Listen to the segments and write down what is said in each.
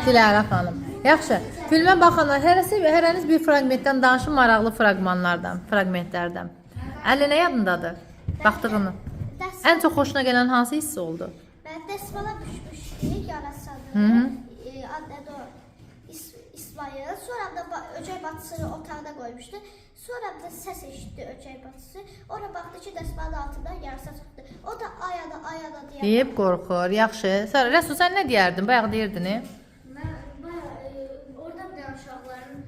Dilara xanım. Yaxşı. Filmə baxanlar hərəniz bir fraqmentdən danışın, maraqlı fraqmentlərdən. Əli nə yadındadır? Baxdığını. Ən çox xoşuna gələn hansı hissi oldu? Ben dəsmala düşmüşdük yarasadı. Adı İsmail. Sonra da öcək batısını otaqda qoymuşdu. Sonra da səs eşitdi öcək batısı. Ora baxdı ki, dəsmalın altında yarasa çıxdı. O da ayada deyər. Deyib qorxur. Yaxşı. Sonra Rəsul sən nə deyərdin? Bayaq deyirdin. Orada bir dənə uşaqların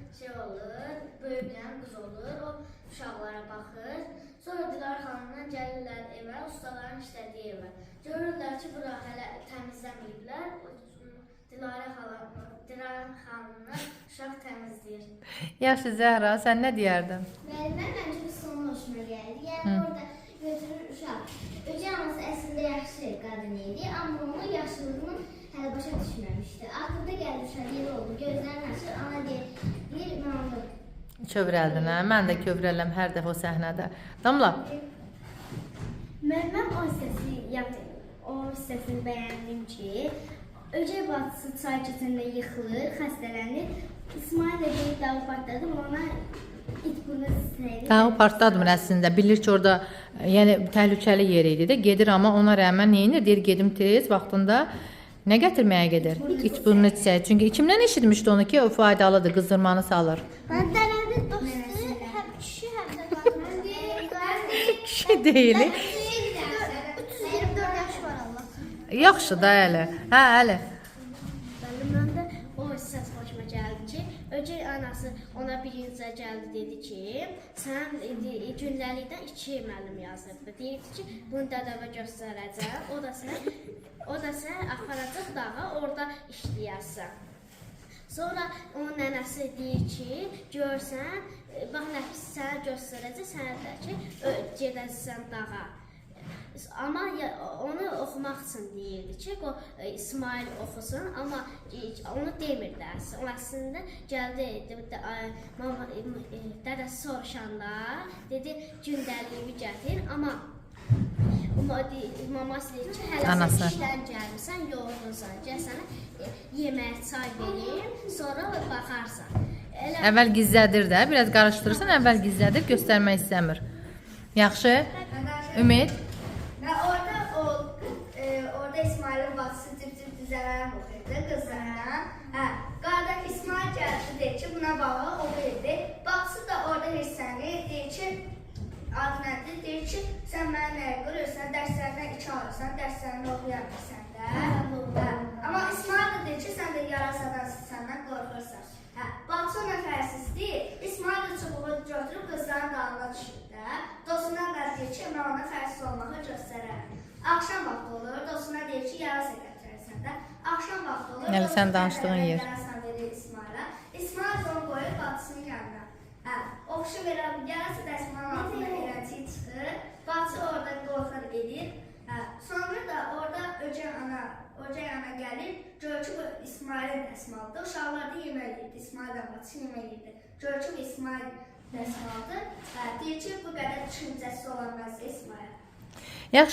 olur, böyüyən qız olur, o uşaqlara baxır. Sonra Dilara xanımdan gəlirlər evə, ustaların işlədiyi evə. Görürlər ki, bura hələ təmizləməyiblər. Dilara xanımla uşaq təmizləyir. Yaxşı Zəhra, sən nə deyərdin? Müəllimə məncə sonu hoşuma gəldi. Yəni orada götürür uşaq. Öcə anası əslində yaxşı qadın idi, amma onu yaşlılığını hələ başa düşməmişdi. Axırda gəldi uşaq yeri oldu, gözlərini açır, ana deyir, mən onu Kövrəldin, hə? Mən də kövrələm hər dəfə o səhnədə. Damla. Mən o hissəsini bəyəndim ki, öcək batısı çay keçəndə yıxılır, xəstələnir. İsmail də deyib dağı partladı, ona it bunu səyir. Dağı partladmır əslində. Bilir ki, orada yəni təhlükəli yer idi də. Gedir, amma ona rəğmən neyinir? Deyir, gedim tez vaxtında. Nə gətirməyə gedir? İç burnu çiçəyi. Çünki kimdən eşitmişdi onu ki, o faydalıdır, qızdırmanı salır. Ben dələnin dostu həm kişi, həm də qadın. Kişi deyil. 324 yaş var Allah. Yaxşı da Əli. Hə, Əli. Mən də o səs xoşuma gəldi ki, öcək anası ona birincə gəldi dedi ki, sən gündəlikdən 2 müəllim yazırdı. Deyirdi ki, bunu dədəvə göstərəcəm, o da sən aparacaq dağa, orada işləyərsən. Sonra onun nənəsi deyir ki, görsən, bax nəfis sənə göstərəcək, sənə də ki, gedəsən dağa. Amma onu oxumaq üçün deyirdi ki, o İsmail oxusun, amma onu demirdi əslində. O əslində gəldi, dədəsi soruşanda, dedi, gündəliyimi gətir, amma maması deyir ki, hələ sən işdən gəlmirsən, yorğunsan, gəl sənə yemək, çay verim, sonra baxarsan. Əvvəl gizlədir də, biraz qarışdırırsan, əvvəl gizlədir, göstərmək istəmir. Yaxşı? Ümid? Və orada İsmailin bacısı cip-cip düzələrim oxuyurdu qızlarına. Qardaş İsmail gəldi, deyir ki, buna baxa o verdi. Bacısı da orada hirsənir, deyir ki, adı nədir? Deyir ki, sən mənə nəyə qırırsan, dərslərdən 2 alırsan, dərslərini oxuyamırsan da. Amma İsmail da deyir ki, sən də yarasadan səndən qorxursan. Bacısı ona fərsiz deyir, İsmail da çubuğu götürüb qızların dalına düşür də. Dostuna da deyir ki, mən ona fərsiz olmağı göstərərəm. Axşam vaxtı olur, dostuna deyir ki, yarasa gətirərsən də. Axşam vaxtı olur, sən danışdığın yer. Yarasan verir İsmail'a. İsmail onu qoyur bacısının yanına. Oxşu verəm, yarasa dəsmanın altında elənciyi çıxır. Bacı orada qorxar edir. Sonra da orada öcək ana gəlib, gör ki, bu İsmail'in dəsmalıdır. Uşaqlar da yemək yedi, İsmail'dən bacısı yemək yedi. Gör ki, bu İsmail dəsmalıdır. Deyir ki, bu qədər düşüncəsi olanmaz İsmail. Yaxşı.